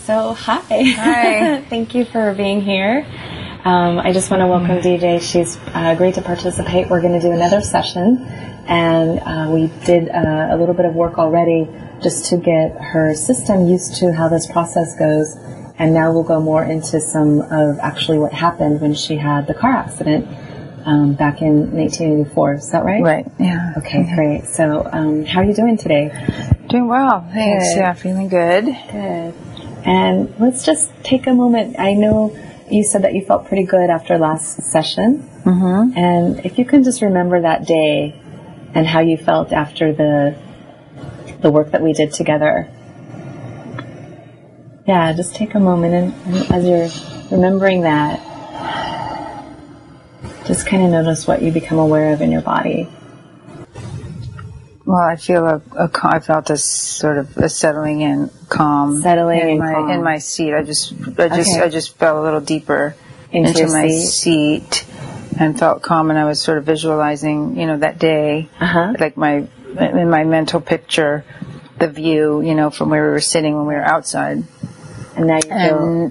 So, hi. Hi. Thank you for being here. I just want to welcome DJ. She's agreed to participate. We're going to do another session, and we did a little bit of work already just to get her system used to how this process goes, and now we'll go more into some of actually what happened when she had the car accident back in 1984. Is that right? Right, yeah. Okay, great. So, how are you doing today? Doing well, thanks. Good. Yeah, feeling good. Good. And let's just take a moment. I know you said that you felt pretty good after last session. Mm-hmm. And if you can just remember that day and how you felt after the work that we did together. Yeah, just take a moment and as you're remembering that, just kind of notice what you become aware of in your body. Well, I feel I felt a sort of a settling in, calm. Settling in my seat. I just fell a little deeper into my seat and felt calm, and I was sort of visualizing, that day, like in my mental picture, the view, from where we were sitting when we were outside. And now you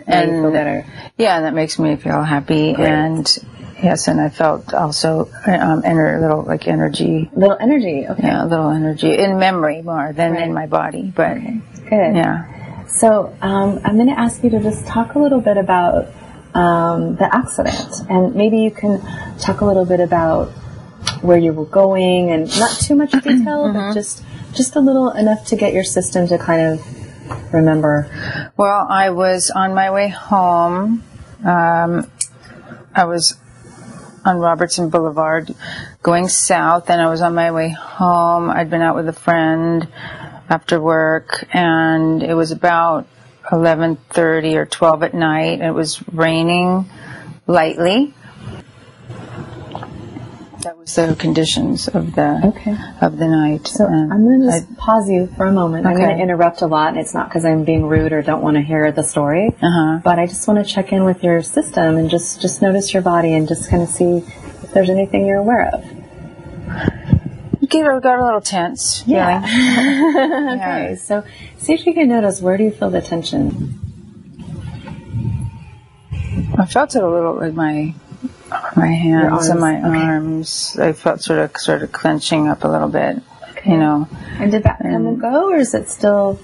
feel better. Yeah, and that makes me feel happy. Great. And yes, and I felt also little energy. Little energy, okay. Yeah, a little energy in memory more than in my body. But okay. Good. Yeah. So I'm going to ask you to just talk a little bit about the accident, and maybe you can talk a little bit about where you were going, and not too much detail, but just a little enough to get your system to kind of remember. Well, I was on my way home. I was on Robertson Boulevard going south, and I was on my way home. I'd been out with a friend after work, and it was about 11:30 or 12 at night. It was raining lightly. That was the conditions of the night. So I'm going to just pause you for a moment. Okay. I'm going to interrupt a lot, and it's not because I'm being rude or don't want to hear the story, but I just want to check in with your system and just notice your body and just kind of see if there's anything you're aware of. I got a little tense. Yeah. Okay, so see if you can notice, where do you feel the tension? I felt it a little with my hands and my arms. I felt sort of clenching up a little bit, And did that come and go, or is it still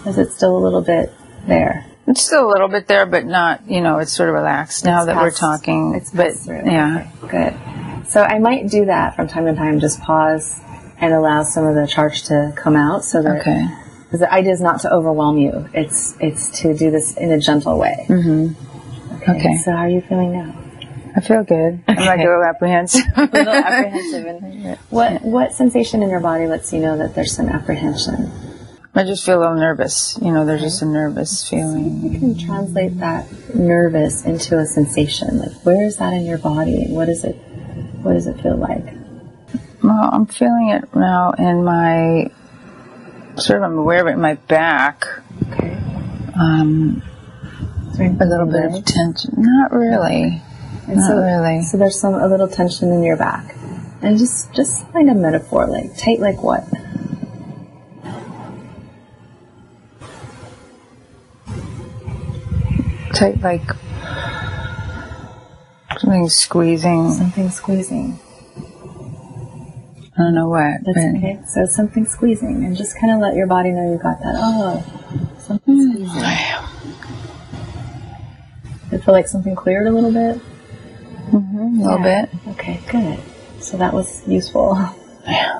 a little bit there? It's still a little bit there, but not, it's sort of relaxed now that we're talking. It's passed through. Yeah. Okay, good. So I might do that from time to time, just pause and allow some of the charge to come out, so that because the idea is not to overwhelm you. It's to do this in a gentle way. Mm-hmm. Okay. So how are you feeling now? I feel good. I'm like a little apprehensive. And what sensation in your body lets you know that there's some apprehension? I just feel a little nervous. There's just a nervous feeling. So you can translate that nervous into a sensation. Like, where is that in your body? What does it feel like? Well, I'm feeling it now in my, I'm aware of it in my back. Okay. A little bit of tension. Not really. Not really. So there's a little tension in your back. And just find a metaphor, like tight like what? Tight like something squeezing. Something squeezing. I don't know what. That's okay. So something squeezing, and just kind of let your body know you got that. Oh, something squeezing. I feel like something cleared a little bit. A little bit. Okay, good. So that was useful. Yeah.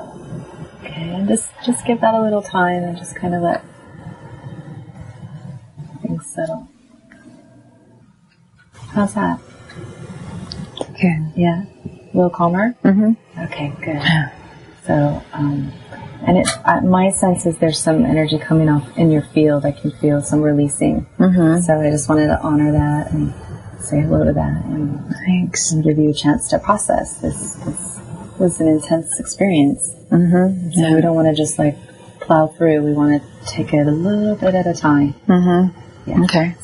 Okay, and just give that a little time, and just kind of let things settle. How's that? Good. Yeah? A little calmer? Mm-hmm. Okay, good. So, and my sense is there's some energy coming off in your field. I can feel some releasing. Mm-hmm. So I just wanted to honor that and say hello to that. And thanks. And give you a chance to process. This was an intense experience. Mm-hmm. So we don't want to just plow through. We want to take it a little bit at a time. Mm-hmm. Yeah. Okay.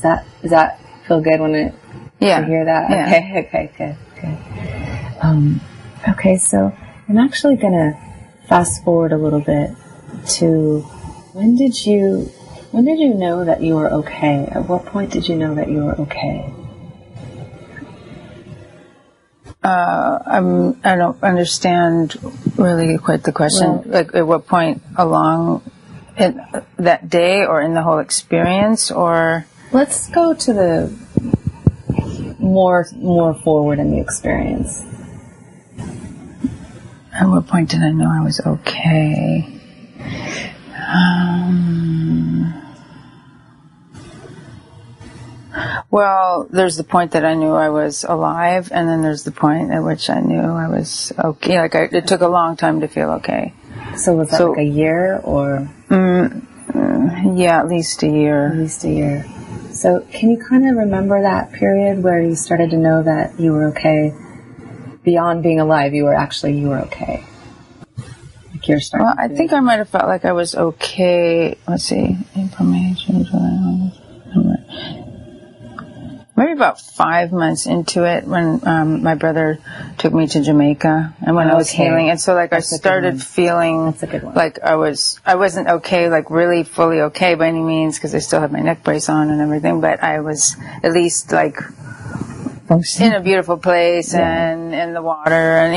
Does that feel good when to hear that? Yeah. Okay, good. Okay, so I'm actually going to fast forward a little bit to when did you When did you know that you were okay? At what point did you know that you were okay? I don't understand really quite the question. Well, like, at what point along that day, or in the whole experience, or? Let's go to the more forward in the experience. At what point did I know I was okay? Well, there's the point that I knew I was alive, and then there's the point at which I knew I was okay. Like, it took a long time to feel okay. So was that like a year, or? Yeah, at least a year. At least a year. So can you kind of remember that period where you started to know that you were okay? Beyond being alive, you were okay. Like you're starting. Well, I think I might have felt like I was okay. Let's see. April, May, June, July, August. Maybe about 5 months into it, when my brother took me to Jamaica, and when I was healing, and so like I started feeling like I wasn't okay, like really fully okay by any means, because I still had my neck brace on and everything, but I was at least like in a beautiful place, and in the water, and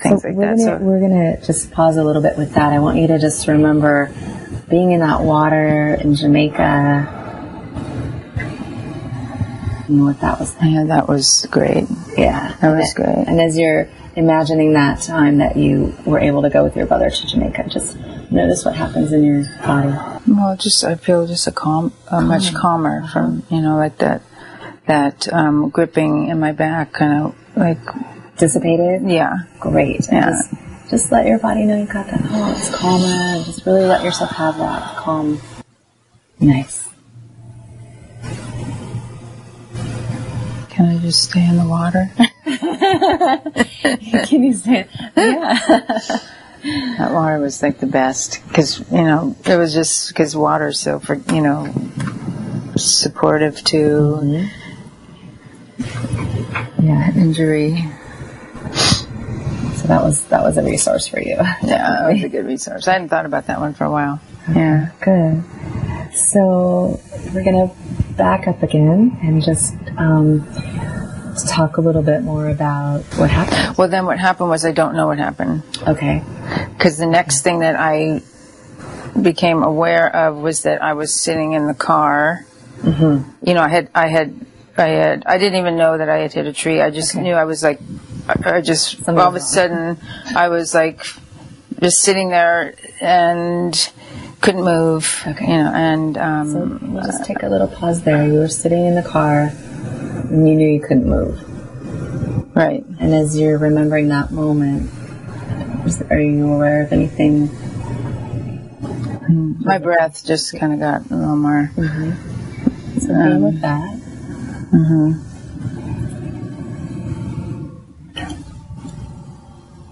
things like that. So we're gonna just pause a little bit with that. I want you to just remember being in that water in Jamaica. And what that was like. Yeah, that was great. Yeah, that was great. And as you're imagining that time that you were able to go with your brother to Jamaica, just notice what happens in your body. Well, I feel just much calmer from, like that gripping in my back, kind of like dissipated. Yeah, great. Yeah. And just let your body know you got that. Oh, it's calmer. And just really let yourself have that calm. Nice. Can I just stay in the water? Can you stay? Yeah. That water was like the best, because, it was just because water's so, supportive to injury. So that was a resource for you. Yeah, it was a good resource. I hadn't thought about that one for a while. Yeah. Good. So we're going to back up again and just talk a little bit more about what happened. Well, then what happened was I don't know what happened. Okay. Because the next thing that I became aware of was that I was sitting in the car. Mm-hmm. I didn't even know that I had hit a tree. I just knew I was like, all of a sudden, I was like, just sitting there and couldn't move. Okay. So we'll just take a little pause there. You were sitting in the car, and you knew you couldn't move. Right. And as you're remembering that moment, are you aware of anything? My breath just kind of got a little more. Mm-hmm. So be with that. Mm-hmm.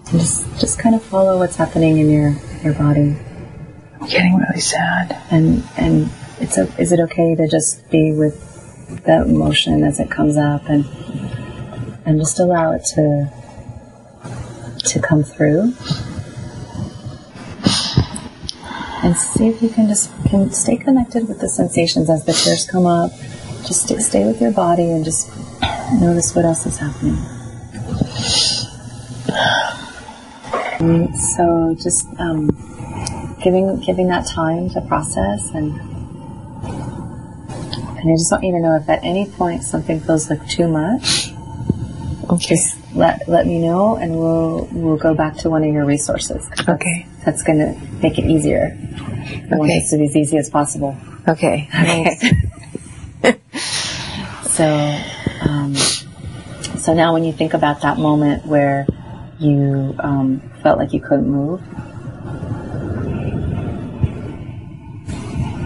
And just kind of follow what's happening in your body. I'm getting really sad. And is it okay to just be with that emotion as it comes up and just allow it to come through? And see if you can stay connected with the sensations as the tears come up. Just stay with your body and just notice what else is happening. So just giving that time to process, and I just want you to know if at any point something feels like too much, just let me know, and we'll go back to one of your resources. Okay. That's going to make it easier. I want this to be as easy as possible. Okay. So now when you think about that moment where you felt like you couldn't move,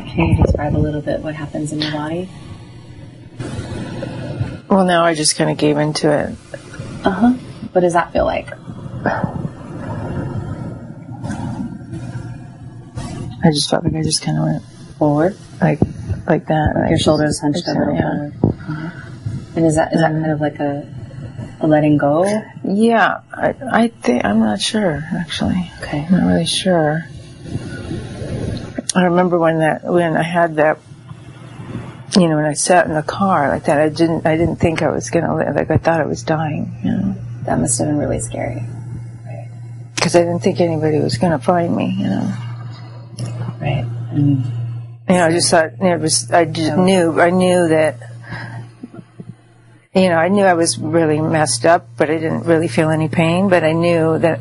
can you describe a little bit what happens in your body? Well, now I just kind of gave into it. Uh-huh. What does that feel like? I just felt like I just kind of went forward, like that. Like your shoulders hunched over. Yeah. Uh-huh. And is that kind of like a letting go? Yeah, I think I'm not sure actually. Okay, I'm not really sure. I remember when I had that, when I sat in the car like that, I didn't think I was gonna live. Like I thought I was dying. That must have been really scary. Because I didn't think anybody was gonna find me. Right. I just thought I knew that. I knew I was really messed up, but I didn't really feel any pain. But I knew that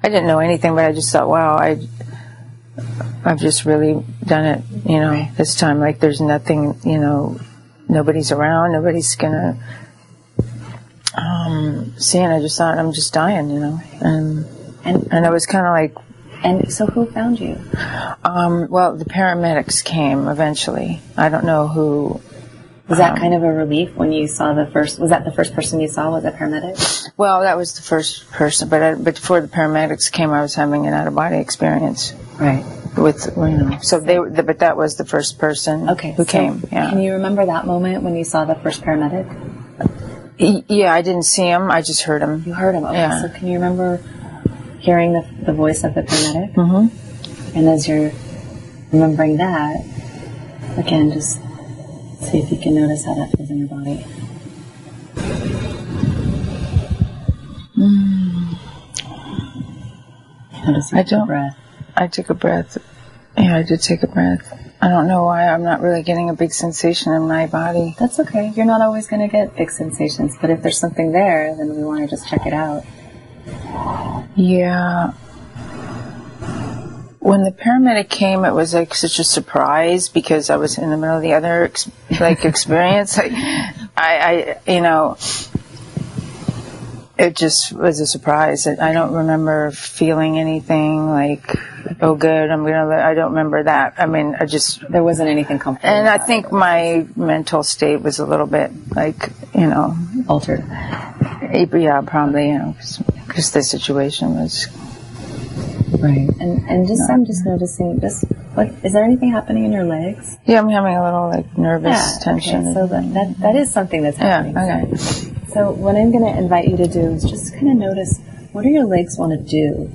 I didn't know anything. But I just thought, wow, I've just really done it. Right. This time, like there's nothing. Nobody's around. Nobody's gonna see. And I just thought, I'm just dying. And I was kind of like. And so who found you? Well, the paramedics came eventually. I don't know who. Was that kind of a relief when you saw was that the first person you saw was a paramedic? Well, that was the first person, but before the paramedics came, I was having an out-of-body experience. Right. But that was the first person who came. Yeah. Can you remember that moment when you saw the first paramedic? Yeah, I didn't see him. I just heard him. You heard him. Okay. Yeah. So can you remember hearing the voice of the paramedic? Mm-hmm. And as you're remembering that, again, just see if you can notice how that feels in your body. Notice your breath. I took a breath. Yeah, I did take a breath. I don't know why I'm not really getting a big sensation in my body. That's okay. You're not always going to get big sensations, but if there's something there, then we want to just check it out. Yeah. When the paramedic came, it was like such a surprise because I was in the middle of the other experience. It just was a surprise. I don't remember feeling anything like, oh, good, I don't remember that. I mean, there wasn't anything comfortable. And I think my mental state was a little bit altered. Yeah, probably, because the situation was. Right. And I'm just noticing, what, is there anything happening in your legs? Yeah, I'm having a little nervous tension. Okay, so that is something that's happening. Yeah, okay. So what I'm going to invite you to do is just kind of notice, what do your legs want to do?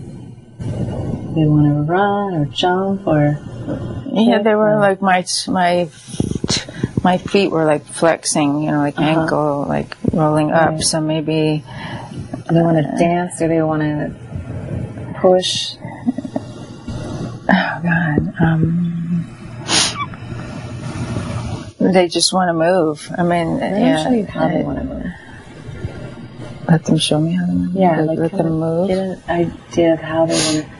Do they want to run or jump or? Yeah, they were like my feet were like flexing, ankle, like rolling up. So maybe. Do they want to dance or they want to push? Oh God. They just want to move. I mean, Let me show you how they want to move. Let them show me how to move. Yeah, let them move. Get an idea of how they want to.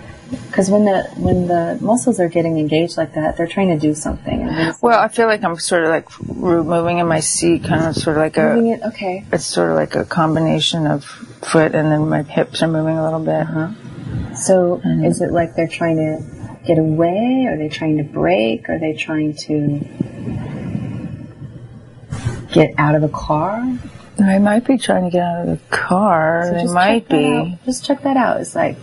Because when the muscles are getting engaged like that, they're trying to do something. Well, I feel like I'm sort of like moving in my seat, kind of sort of like moving it. Okay. It's sort of like a combination of foot and then my hips are moving a little bit. So is it like they're trying to get away? Are they trying to break? Are they trying to get out of the car? They might be trying to get out of the car. So they might be. Just check that out. It's like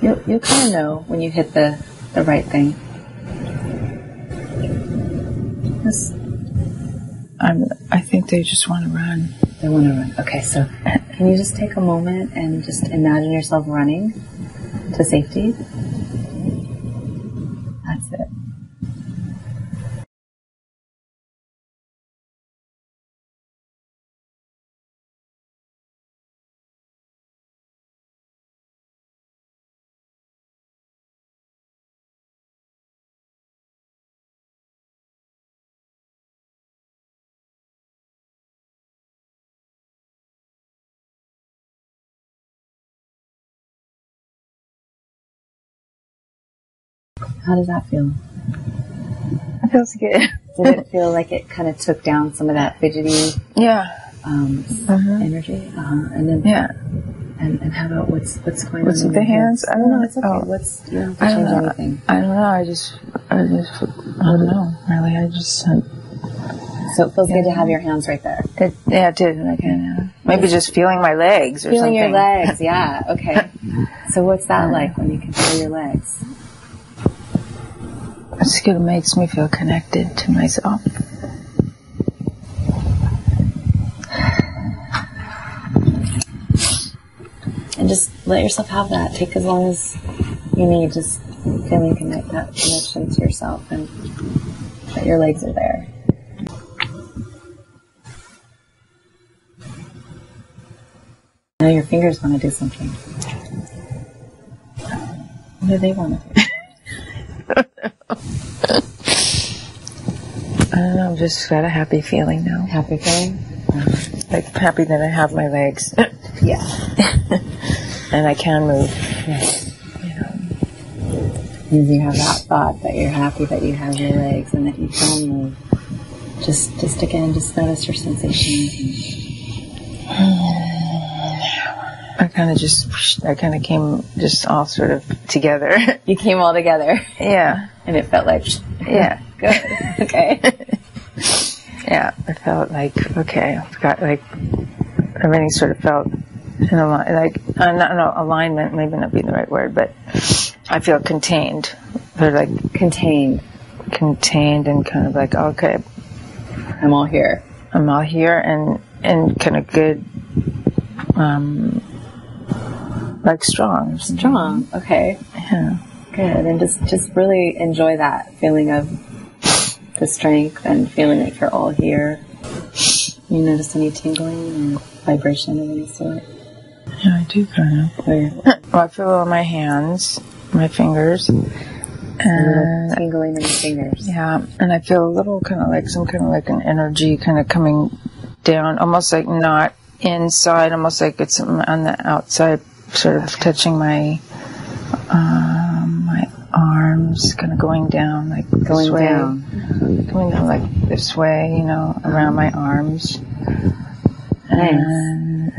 you'll kind of know when you hit the right thing. I think they just want to run. They want to run. Okay, so can you just take a moment and just imagine yourself running to safety? That's it. How does that feel? It feels good. Did it feel like it kind of took down some of that fidgety energy? And then and how about what's going on? What's with the hands? I don't know. It's okay. You don't have to change anything. I don't know. I don't know. Really, So it feels good to have your hands right there. It did. Maybe just feeling my legs or feeling something. Feeling your legs, yeah. Okay. So what's that like when you can feel your legs? It's good. It makes me feel connected to myself. And just let yourself have that. Take as long as you need. Just feeling that connection to yourself and that your legs are there. Now your fingers want to do something. What do they want to do? I don't know, I've just got a happy feeling now. Happy feeling? Like happy that I have my legs. Yeah. And I can move. Yes. As you have that thought that you're happy that you have your legs and that you can move. Just again, just notice your sensations. I kind of came just all sort of together. You came all together. Yeah. And it felt like, yeah. Good. Okay. Yeah, I felt like, okay, I've got like, everything sort of felt in alignment, maybe not being the right word, but I feel contained. They're like contained and kind of like, okay, I'm all here and kind of good, like strong, okay. Yeah. Good. And just really enjoy that feeling of the strength and feeling like you're all here. You notice any tingling or vibration of any sort? Yeah, I do kind of. Well, I feel it on my hands, my fingers. And tingling in the fingers. Yeah, and I feel a little kind of like an energy kind of coming down, almost like not inside, almost like it's on the outside, sort of touching my my arms, kind of going down like this way. Going down like this way, around my arms. Nice. And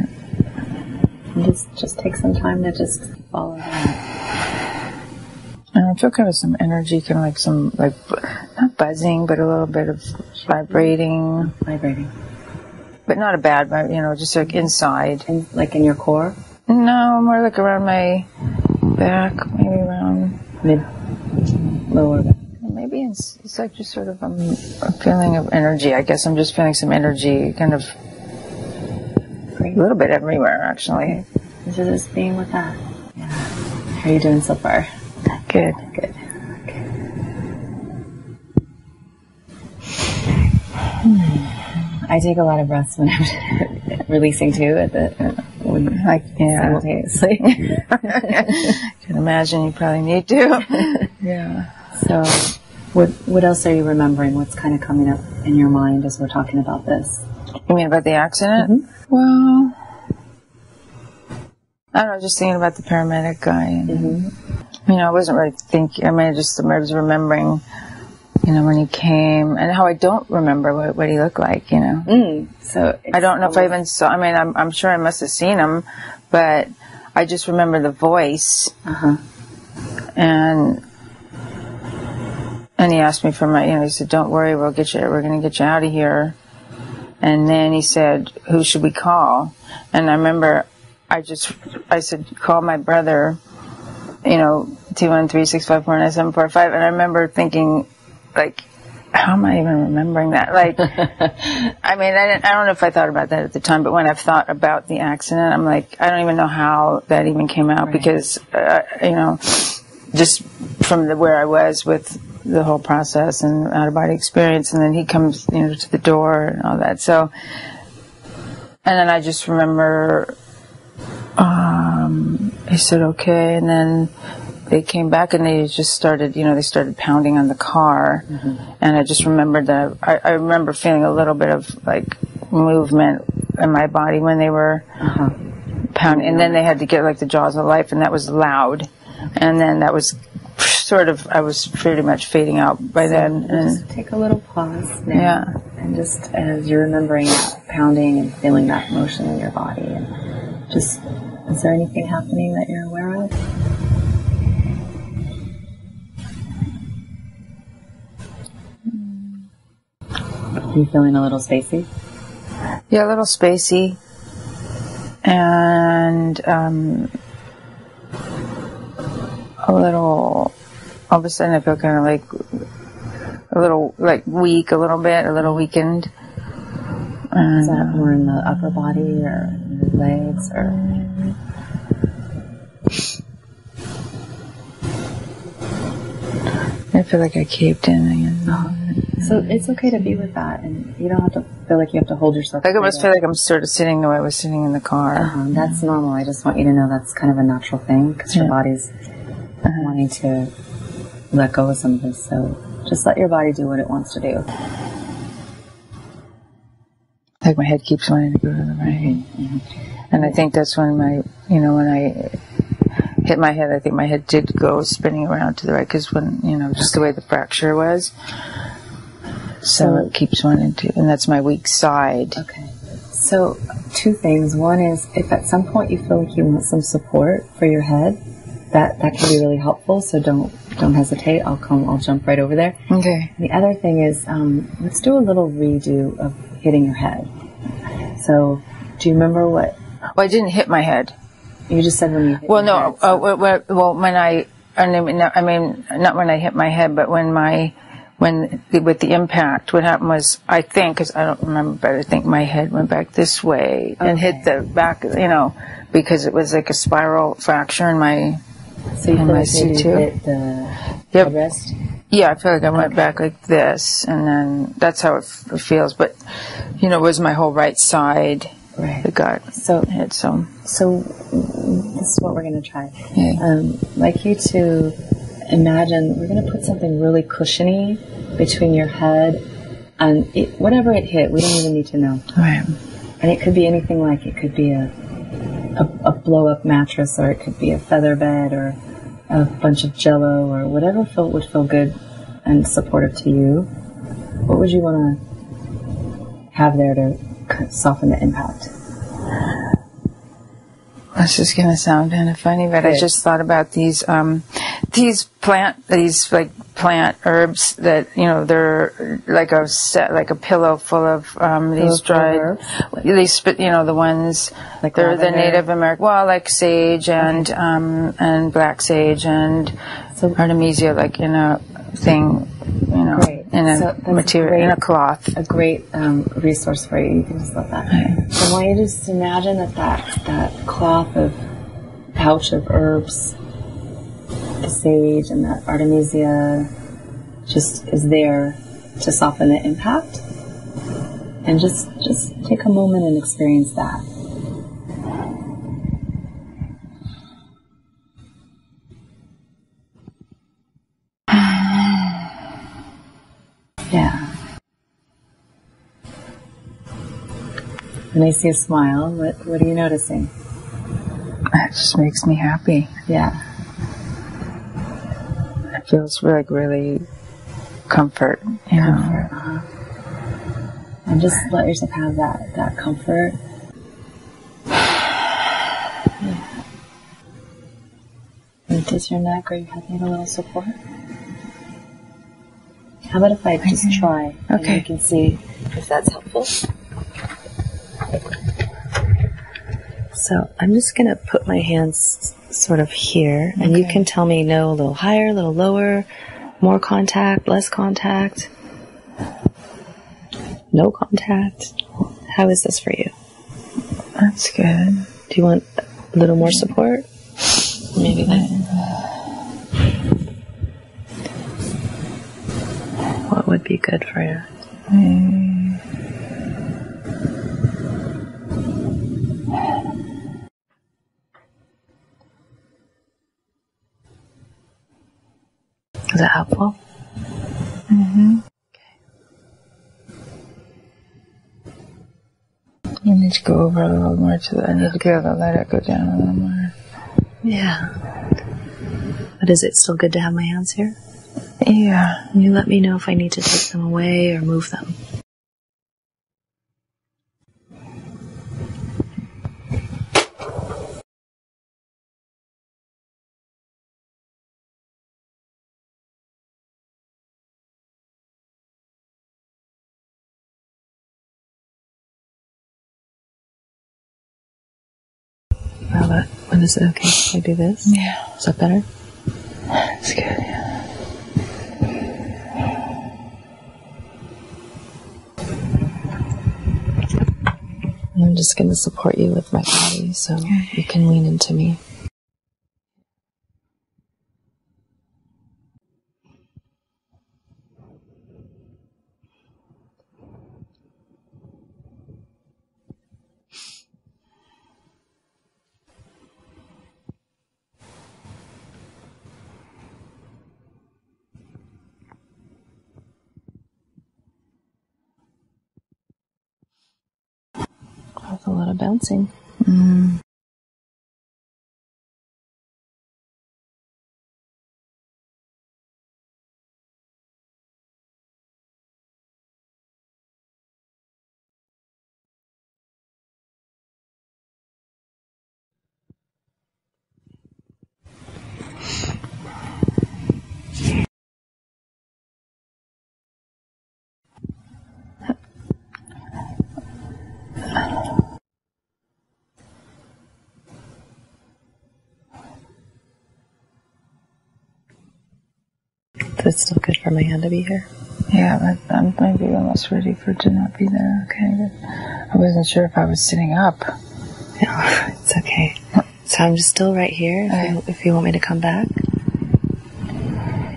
just take some time to just follow that. And I feel kind of some energy, kind of like some, like, not buzzing, but a little bit of vibrating. But not a bad vibe, just like inside. Like in your core? No, more like around my back, maybe around lower back. Maybe it's like just sort of a feeling of energy. I guess I'm just feeling some energy, kind of a little bit everywhere, actually. So just being with that. Yeah. How are you doing so far? Good. Okay. I take a lot of breaths when I'm releasing too simultaneously. I can imagine you probably need to. Yeah. So, what else are you remembering? What's kind of coming up in your mind as we're talking about this? You mean about the accident? Mm-hmm. Well, I don't know, just thinking about the paramedic guy. And, I wasn't really thinking. I was remembering, when he came, and how I don't remember what he looked like, So I don't know if I even saw. I mean, I'm sure I must have seen him, but I just remember the voice. And he asked me for my. He said, "Don't worry, we're going to get you out of here." And then he said, "Who should we call?" And I remember, I said, "Call my brother." 213-654-9745. And I remember thinking, like, how am I even remembering that? Like, I mean, I don't know if I thought about that at the time, but when I've thought about the accident, I'm like, I don't even know how that even came out, because, just from where I was with the whole process and out-of-body experience, and then he comes, to the door and all that. So, and then I just remember, he said, okay, and then they came back and they just started, they started pounding on the car. And I just remembered that I remember feeling a little bit of like movement in my body when they were pounding. And then they had to get like the jaws of life, and that was loud. And then that was I was pretty much fading out by then. And just take a little pause now. Yeah. And just as you're remembering that pounding and feeling that motion in your body, and just, is there anything happening that you're aware of? Are you feeling a little spacey? Yeah, a little spacey. And a little, all of a sudden I feel kind of like a little like weak, a little weakened. And, is that more in the upper body or in the legs or? I feel like I caved in again. So it's okay to be with that, and you don't have to feel like you have to hold yourself. I almost feel like I'm sort of sitting the way I was sitting in the car. That's normal. I just want you to know that's kind of a natural thing, because your body's wanting to let go of some of this. So just let your body do what it wants to do. Like my head keeps wanting to go to the right. And I think that's when when I hit my head, I think my head did go spinning around to the right, because when, just the way the fracture was. So it keeps wanting to, and that's my weak side. Okay. So 2 things. One is, if at some point you feel like you want some support for your head, that can be really helpful. So don't hesitate. I'll jump right over there. Okay. The other thing is, let's do a little redo of hitting your head. So, do you remember what? Well, I didn't hit my head. You just said when you hit your head. Well, when I mean, not when I hit my head, but with the impact, what happened was, I think, because I don't remember, but I think my head went back this way and hit the back, because it was like a spiral fracture in my, so you in my C2. Hit the headrest? Yeah, I feel like I went back like this, and then that's how it feels. But, it was my whole right side that got hit. So this is what we're going to try. Yeah. Like you to imagine, we're going to put something really cushiony between your head and whatever it hit. We don't even need to know. Right. And it could be anything, like it could be a blow-up mattress, or it could be a feather bed, or a bunch of Jell-O, or whatever would feel good and supportive to you. What would you want to have there to soften the impact? This is going to sound kind of funny, but I just thought about these plant herbs that, they're like a pillow full of these dried, the ones, like they're the Native American, like sage and black sage and artemisia, like in a thing, in a material, in a cloth. A great resource for you. You can just love that. Right. So I want you to just imagine that cloth of pouch of herbs, the sage and that artemisia, just is there to soften the impact. And just take a moment and experience that. Yeah. When I see a smile, what are you noticing? That just makes me happy. Yeah. It feels really comfort, Comfort, And just let yourself have that comfort. Yeah. And does your neck or your head need a little support? How about if I just try, and you can see if that's helpful? So I'm just going to put my hands sort of here, and you can tell me no, a little higher, a little lower, more contact, less contact, no contact. How is this for you? That's good. Do you want a little more support? Maybe that. What would be good for you? Is that helpful? Mm-hmm. I need to go over a little more I need to be able to let it go down a little more. Yeah. But is it still good to have my hands here? Yeah. You let me know if I need to take them away or move them. How about, when is it okay if I do this? Yeah. Is that better? That's good, yeah. I'm just going to support you with my body so you can lean into me. A lot of bouncing. Mm. So it's still good for my hand to be here? Yeah, but I'm maybe almost ready for it to not be there. Okay, good. I wasn't sure if I was sitting up. No, it's okay. So I'm just still right here if you want me to come back.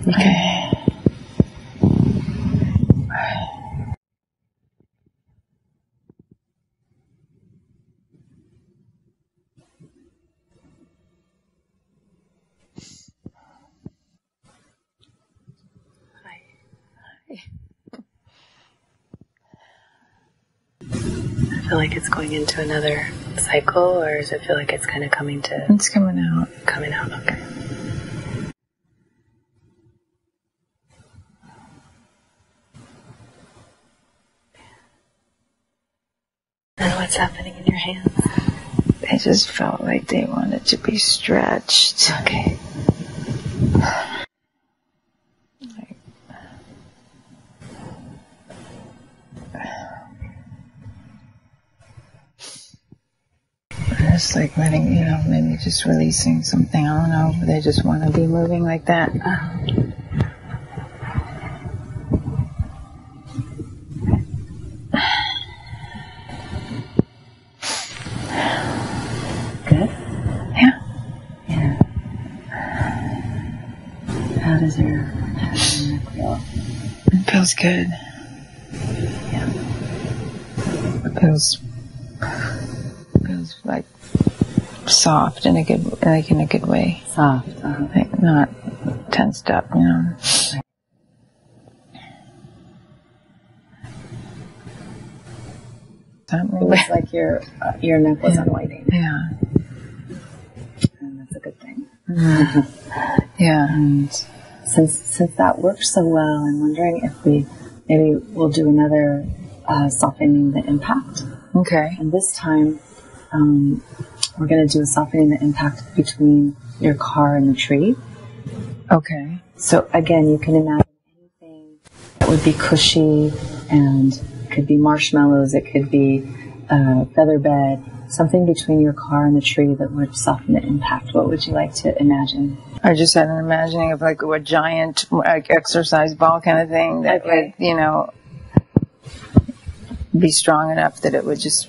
Okay. I feel like it's going into another cycle, or does it feel like it's kind of coming to... It's coming out. Coming out, okay. And what's happening in your hands? They just felt like they wanted to be stretched. Okay. Just like letting, maybe just releasing something. I don't know. They just want to be moving like that. Good? Yeah. Yeah. How does your neck feel? It feels good. Yeah. It feels like soft in a good, in a good way. Soft. Like not tensed up, Right. It was like your neck was unwinding. Yeah. And that's a good thing. Yeah. And since that worked so well, I'm wondering if we'll do another softening the impact. Okay. And this time, we're going to do a softening the impact between your car and the tree. Okay. So again, you can imagine anything that would be cushy, and it could be marshmallows, it could be a feather bed, something between your car and the tree that would soften the impact. What would you like to imagine? I just had an imagining of like a giant exercise ball kind of thing that would, be strong enough that it would just,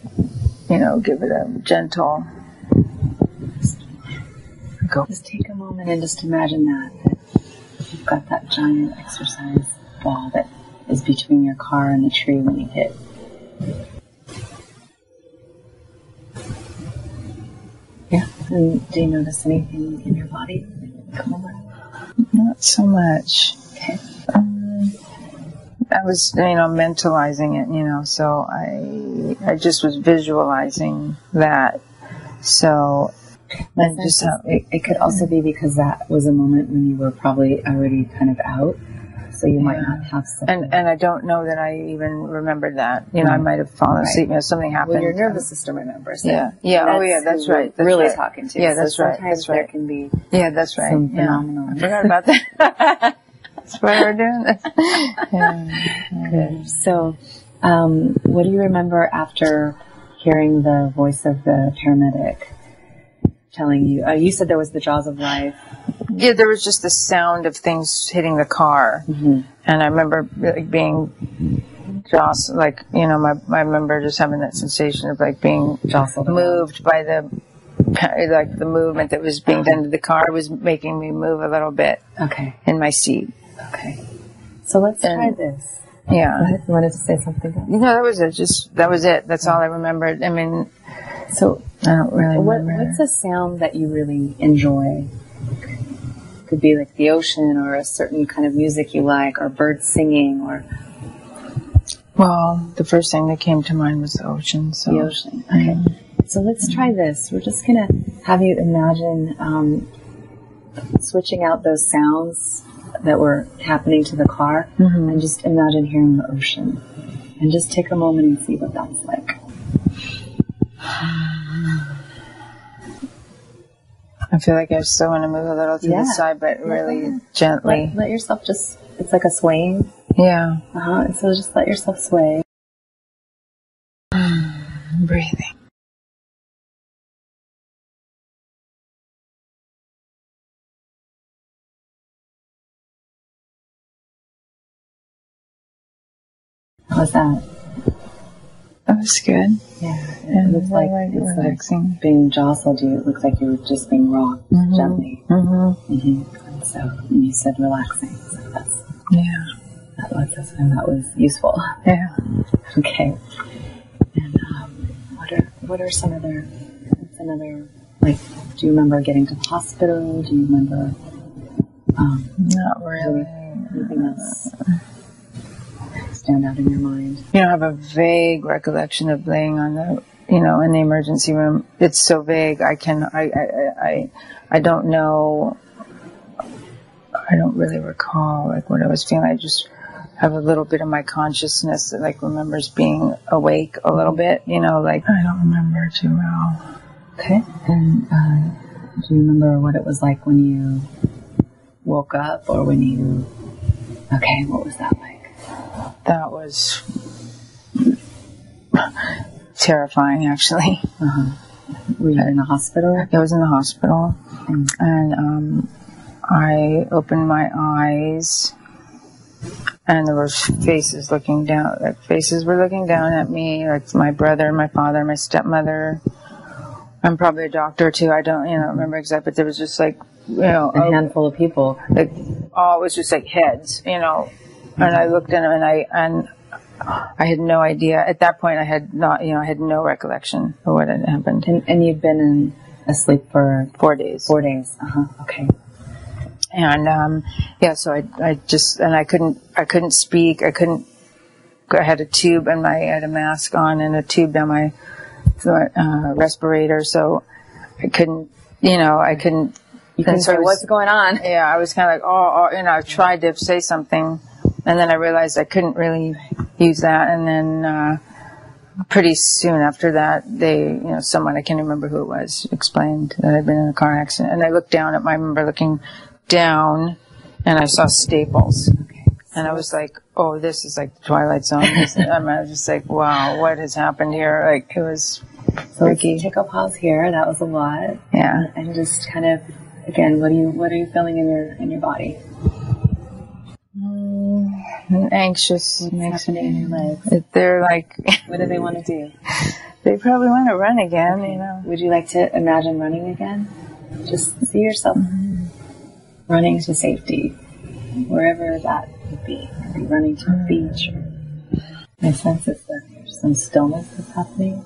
give it a gentle go. Just take a moment and just imagine that you've got that giant exercise ball that is between your car and the tree when you hit. Yeah. And do you notice anything in your body? Come over. Not so much. Okay. I was, mentalizing it, so I just was visualizing that. So, and just how it could also be because that was a moment when you were probably already kind of out, so you might not have something. And I don't know that I even remembered that. I might have fallen asleep. Something happened. Well, your nervous system remembers. Yeah. Yeah. Oh, yeah. That's right. That's really right. talking to. Yeah, that's right. Sometimes That's right. there can be. Yeah, that's right. Some phenomenal. I forgot about that. That's why we're doing this. Yeah. Good. So, what do you remember after hearing the voice of the paramedic telling you? You said there was the jaws of life. Yeah, there was just the sound of things hitting the car, and I remember being jostled. I remember just having that sensation of being Jostled, moved by the movement that was being done to the car was making me move a little bit. Okay. In my seat. Okay. So let's try this. Yeah. Go ahead. You wanted to say something? No, that was it. That was it. That's all I remembered. I mean, so I don't really remember. What's a sound that you really enjoy? Could be like the ocean, or a certain kind of music you like, or birds singing, or Well, the first thing that came to mind was the ocean. So. The ocean. Okay. So let's try this. We're just going to have you imagine switching out those sounds that were happening to the car and just imagine hearing the ocean. And just take a moment and see what that's like. I feel like I still want to move a little to the side, but really gently. Let yourself just, it's like a swaying. Yeah. And so just let yourself sway. Breathing. How's that? That was good. Yeah. It looks like it's relaxing. Like being jostled you. It looks like you were just being rocked gently. And so you said relaxing. So that's that was useful. Yeah. Okay. And what are some other? What's another? Like, do you remember getting to the hospital? Do you remember? Not really. Anything else stand out in your mind? I have a vague recollection of laying on the, in the emergency room. It's so vague. I don't know. I don't really recall like what I was feeling. I just have a little bit of my consciousness that like remembers being awake a little bit. Like I don't remember too well. Okay. And do you remember what it was like when you woke up, or when you? Okay, what was that like? That was terrifying, actually. Were you in the hospital? I was in the hospital, and I opened my eyes, and there were faces looking down. Like faces were looking down at me, like my brother, my father, my stepmother. I'm probably a doctor too. I don't, remember exactly, but there was just like, a handful of people. Like, it was just like heads, And I looked at them, and I had no idea. At that point, I had I had no recollection of what had happened. And you'd been asleep for 4 days. 4 days. Okay. And so I couldn't speak. I had a tube, and I had a mask on and a tube down my respirator, so I couldn't. You couldn't say, what's going on? Yeah, I was kind of like, I tried to say something. And then I realized I couldn't really use that. And then pretty soon after that, someone, I can't remember who it was, explained that I'd been in a car accident. And I looked down I remember looking down, and I saw staples. Okay. And I was like, oh, this is like the Twilight Zone. I was just like, wow, what has happened here? Like, it was freaky. Let's take a pause here. That was a lot. Yeah. And just kind of, again, what are you feeling in your body? Anxious. What's happening in your legs? They're like, what do they want to do? They probably want to run again, Would you like to imagine running again? Just see yourself running to safety, wherever that would be. It could be running to a beach. My sense is that there's some stillness that's happening.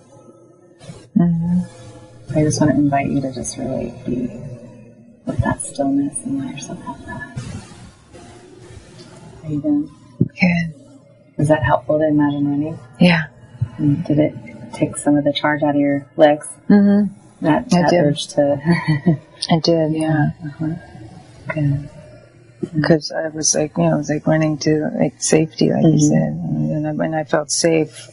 I just want to invite you to just really be with that stillness and let yourself have that. How you doing? Good. Was that helpful to imagine running? Yeah. And did it take some of the charge out of your legs? That urge to... I did, yeah. Good. Because I was like, I was like running to like safety, like you said. And when I felt safe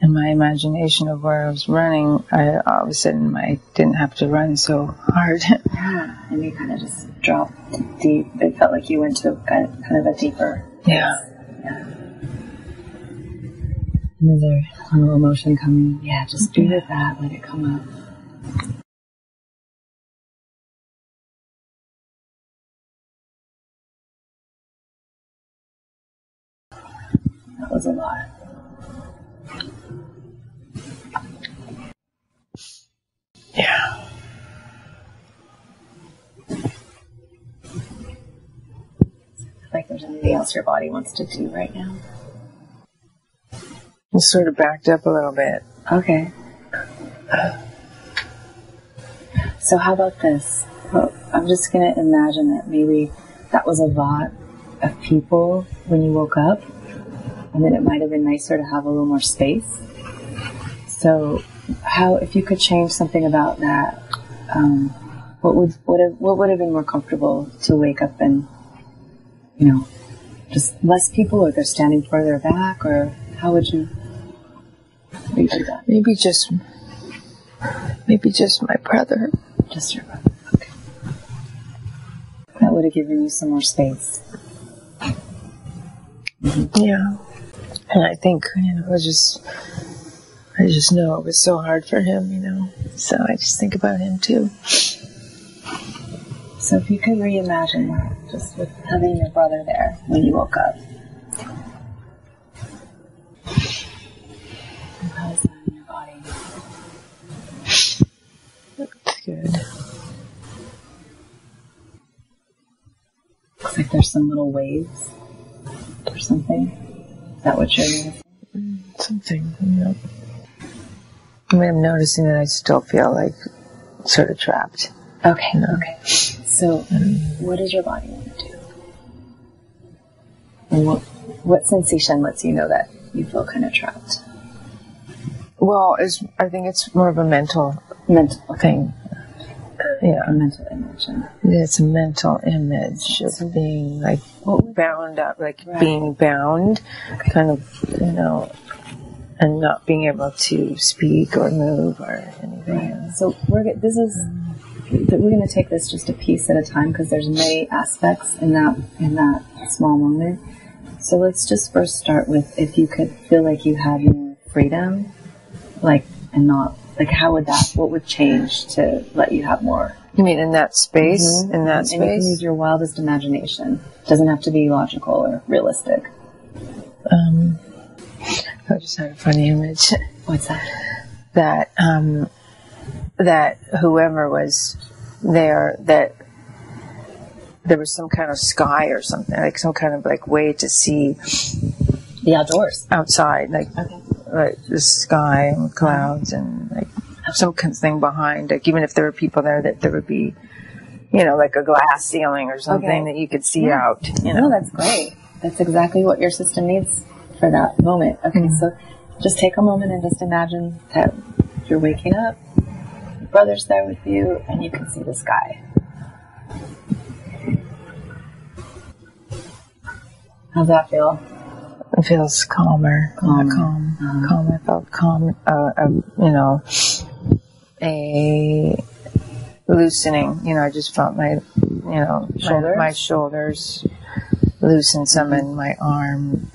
in my imagination of where I was running, I all of a sudden I didn't have to run so hard. Yeah, and you kind of just dropped deep. It felt like you went to kind of a deeper. Yeah. And is there a little emotion coming? Yeah, just be with that. Let it come up. That was a lot. Yeah. Like there's anything else your body wants to do right now? It sort of backed up a little bit. Okay. So how about this? Well, I'm just going to imagine that maybe that was a lot of people when you woke up, and then it might have been nicer to have a little more space. So if you could change something about that, what would have been more comfortable to wake up and, just less people, or they're standing further back, or how would you do that? Maybe just my brother. Just your brother. Okay. That would have given you some more space. Mm-hmm. Yeah. And I think, I just know it was so hard for him, So I just think about him too. So if you could reimagine that, just with having your brother there when you woke up. How is that in your body? That's good. Looks like there's some little waves or something. Is that what you're noticing? Something, I mean, I'm noticing that I still feel like sort of trapped. Okay, okay. So, what does your body want to do? And what sensation lets you know that you feel kind of trapped? Well, I think it's more of a mental thing. Yeah, a mental image. It's a mental image of being like bound up, like being bound, kind of, and not being able to speak or move or anything. Right. So we're going to take this just a piece at a time, because there's many aspects in that small moment. So let's just first start with, if you could feel like you had more freedom, and not, what would change to let you have more? You mean in that space? Mm-hmm. In that space? And you can use your wildest imagination. It doesn't have to be logical or realistic. I just had a funny image. What's that? That whoever was there, that there was some kind of sky or something, like some kind of way to see the outdoors outside, like the sky and clouds and some kind of thing behind. Even if there were people there, that there would be, like a glass ceiling or something that you could see out. No, that's great. That's exactly what your system needs for that moment. Okay, so just take a moment and just imagine that you're waking up, your brother's there with you, and you can see the sky. How's that feel? It feels calmer. Calm. I felt calm. A loosening. I just felt my shoulders loosen some, and my arms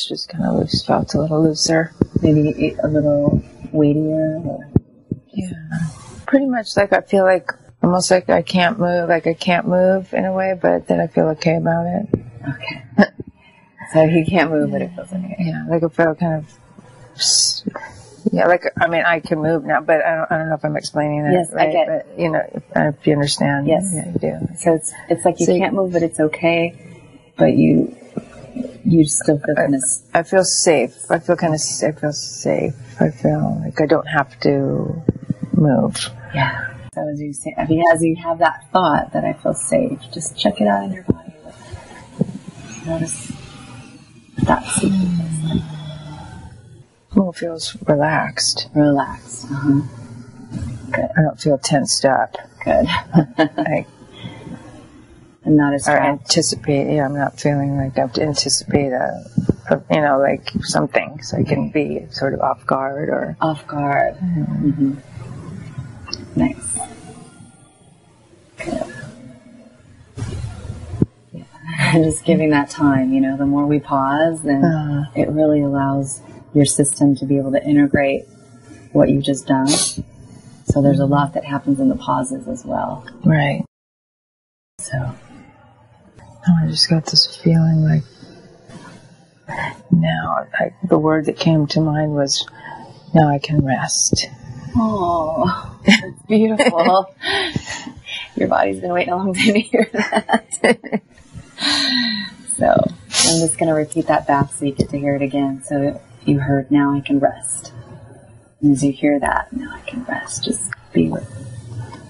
just kind of loose. Felt a little looser. Maybe a little weightier. Yeah, pretty much. I feel almost like I can't move. I can't move in a way, but then I feel okay about it. Okay. So you can't move, but it feels okay. Yeah, I feel kind of. Yeah, I can move now, but I don't know if I'm explaining that. Yes, right? I get But, if you understand. Yes. Yeah, you do. So it's like you can't move, but it's okay, but you still feel kind of... I feel safe. I feel safe. I feel like I don't have to move. Yeah. So as you have that thought that I feel safe, just check it out in your body. Notice that safety. Well, it feels relaxed. Relaxed. Uh-huh. Good. I don't feel tensed up. Good. And not as anticipate. Yeah, I'm not feeling like I have to anticipate something, so I can be sort of off guard or. Off guard. Mm-hmm. Nice. Good. Yeah. Just giving that time. The more we pause, then it really allows your system to be able to integrate what you've just done. So there's a lot that happens in the pauses as well. Right. So. I just got this feeling now, the word that came to mind was, now I can rest. Oh, that's beautiful. Your body's been waiting a long time to hear that. So I'm just going to repeat that back so you get to hear it again. So you heard, now I can rest. And as you hear that, now I can rest, just be with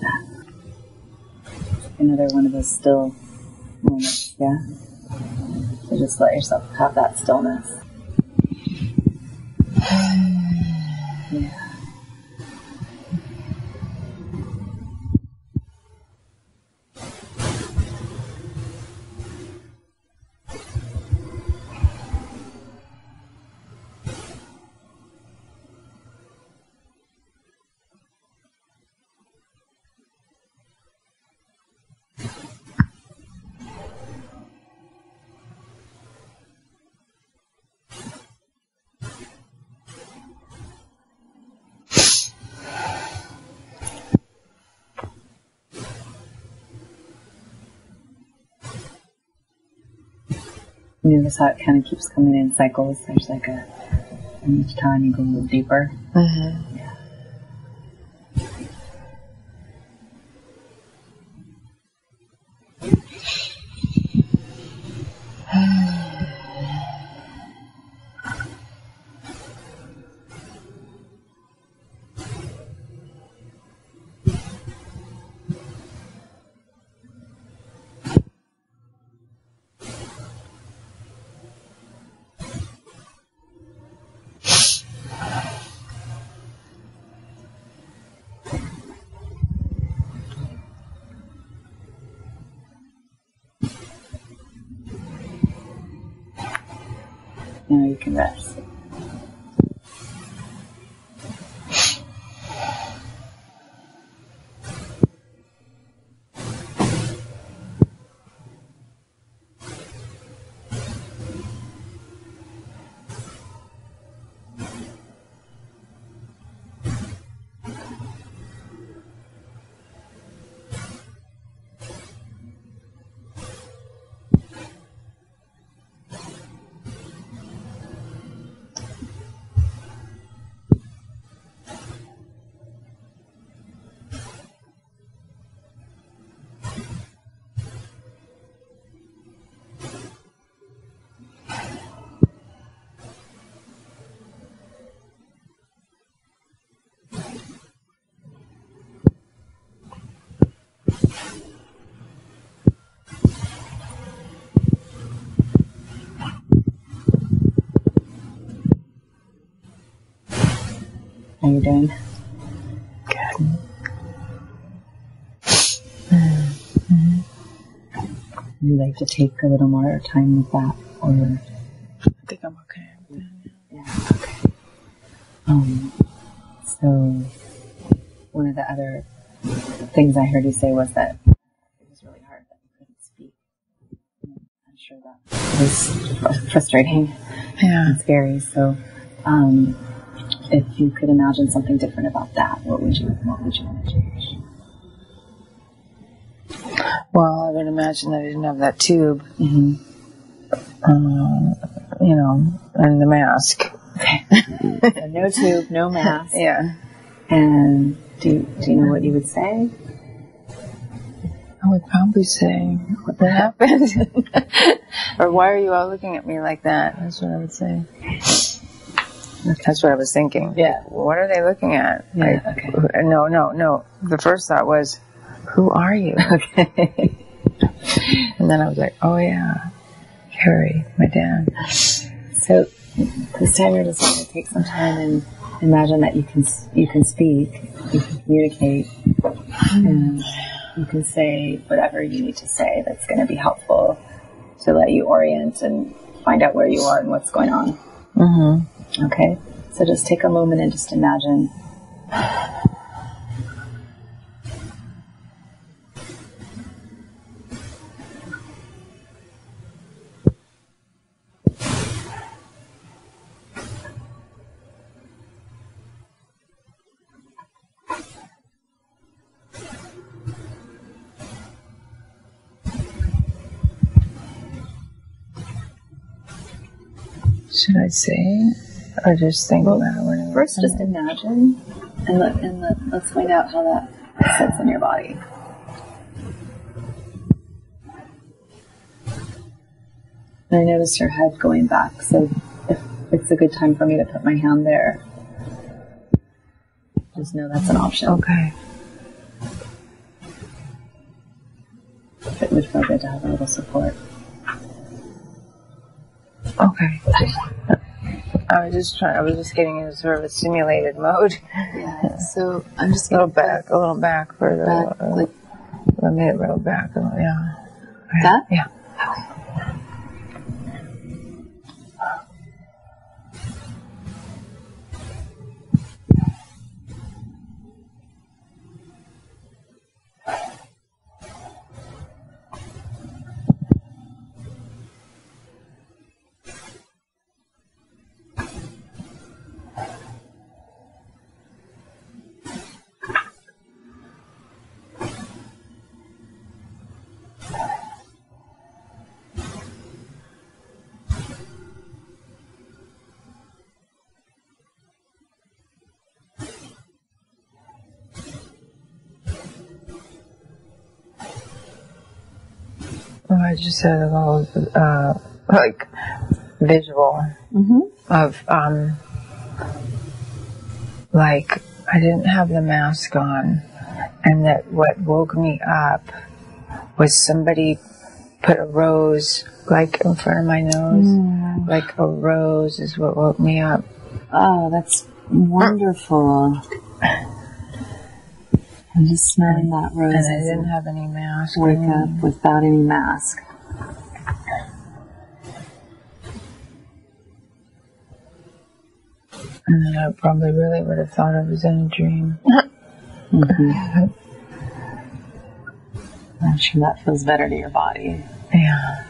that. Another one of those still moments, yeah? So just let yourself have that stillness. Yeah. You notice how it kind of keeps coming in cycles. There's like and each time you go a little deeper. Mm-hmm. Yeah. Now you can rest. How you doing? Good. Mm-hmm. Would you like to take a little more time with that, or? I think I'm okay with that. Yeah. Okay. So one of the other things I heard you say was that it was really hard that you couldn't speak. I'm sure that was frustrating. Yeah. And scary. So, if you could imagine something different about that, what would you want to change? Well, I would imagine that I didn't have that tube. Mm-hmm. And the mask. Okay. So no tube, no mask. Yeah. And do you know what you would say? I would probably say, what happened? Or why are you all looking at me like that? That's what I would say. That's what I was thinking. Yeah. What are they looking at? Yeah. Okay. No. The first thought was, who are you? Okay. And then I was like, oh yeah, Harry, my dad. So this time you're just going to take some time and imagine that you can speak, you can communicate, and you can say whatever you need to say that's going to be helpful to let you orient and find out where you are and what's going on. Mm-hmm. Okay? So just take a moment and just imagine. Should I say, or just think about it? First, just imagine, and let's find out how that sits in your body. And I noticed your head going back, so if it's a good time for me to put my hand there, just know that's an option. Okay. It would feel good to have a little support. Okay. I was just getting into sort of a simulated mode. Yeah. So I'm just a little back for the. Like, let me roll back. Yeah. That? Yeah. Well, I just had a little, like, visual of, like, I didn't have the mask on, and that what woke me up was somebody put a rose, like, in front of my nose. Like a rose is what woke me up. Oh, that's wonderful. I'm just smelling that rose. And I didn't have any mask. Wake up without any mask. And then I probably really would have thought I was in a dream. I'm sure that feels better to your body. Yeah.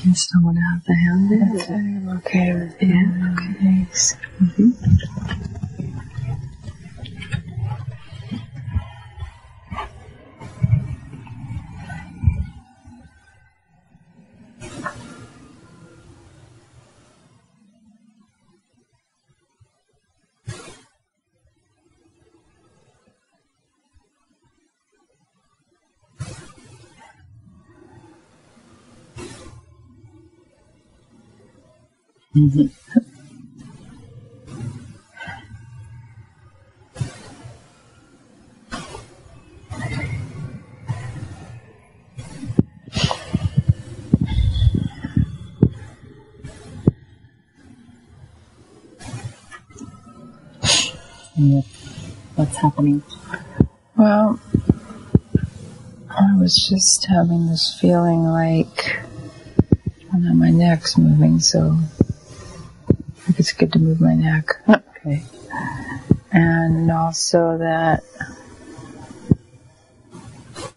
You still want to have the hand there? I'm okay with it. Yeah, okay. Thanks. What's happening? Well, I was just having this feeling like, I know my neck's moving, so I think it's good to move my neck. Okay. And also that,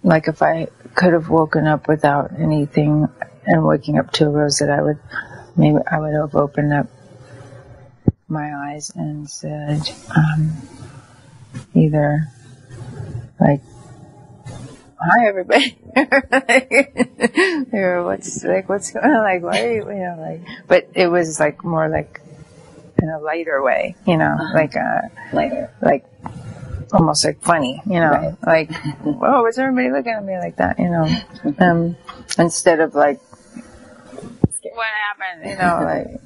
like, if I could have woken up without anything and waking up to a rose, that I would have opened up my eyes and said, either like, hi everybody. What's going on? Like, why are you, but it was like more like in a lighter way, like, lighter, like almost like funny, right. like, whoa, what's everybody looking at me like that, instead of like, what happened, like,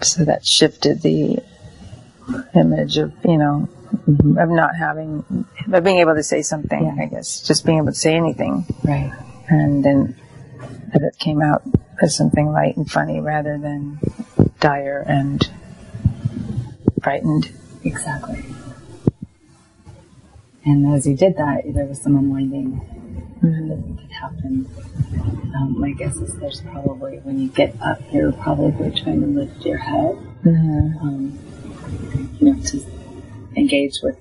so that shifted the image of, of not having, of being able to say something, I guess, just being able to say anything. Right. And then that it came out as something light and funny rather than dire and frightened. Exactly. And as you did that, there was some unwinding that happened. My guess is there's probably, when you get up, you're probably trying to lift your head, to engage with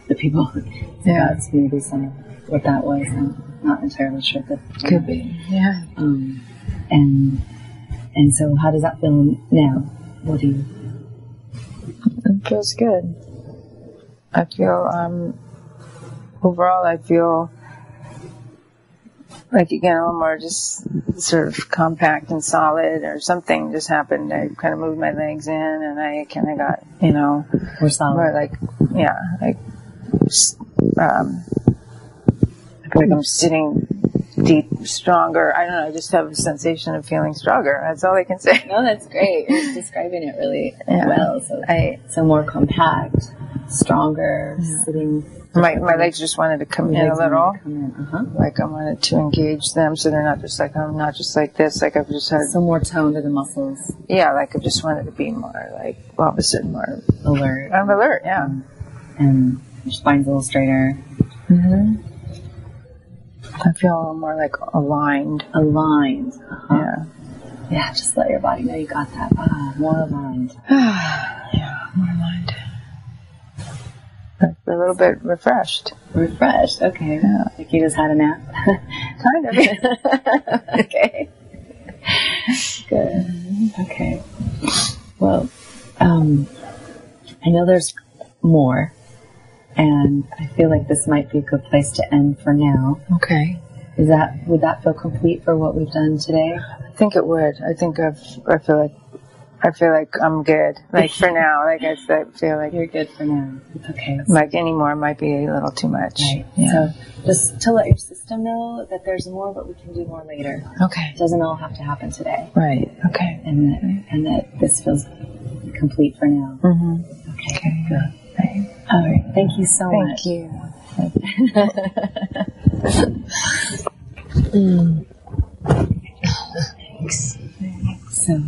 the people. Yeah. That's maybe what that was. I'm not entirely sure, but could be. Yeah. And so how does that feel now? What do you? It feels good. I feel, overall I feel like, again, a little more just sort of compact and solid, or something just happened. I kind of moved my legs in, and I kind of got, More solid. more like, I feel like I'm sitting deep, stronger. I don't know, I just have a sensation of feeling stronger. That's all I can say. No, that's great. You're describing it really well. So more compact, stronger, sitting. My legs just wanted to come in a little. Like I wanted to engage them, so they're not just like, I'm not just like this. Like I've just had some more tone to the muscles. Yeah, like I just wanted to be more like, all of a sudden, more alert. I'm alert, yeah. And your spine's a little straighter. I feel a little more like aligned. Yeah. Yeah, just let your body know you got that. More aligned. Yeah, more aligned. A little bit refreshed. Okay. Yeah. Like you just had a nap? Kind of. Okay. Good. Okay. Well, I know there's more, and I feel like this might be a good place to end for now. Okay. Would that feel complete for what we've done today? I think it would. I feel like I'm good. Like for now, like I feel like you're good for now. Okay. Like any more might be a little too much. Right. Yeah. So just to let your system know that there's more, but we can do more later. Okay. It doesn't all have to happen today. Right. Okay. And that this feels complete for now. Okay. Good. Right. All right. Thank you so much. Thank you. Thanks. So.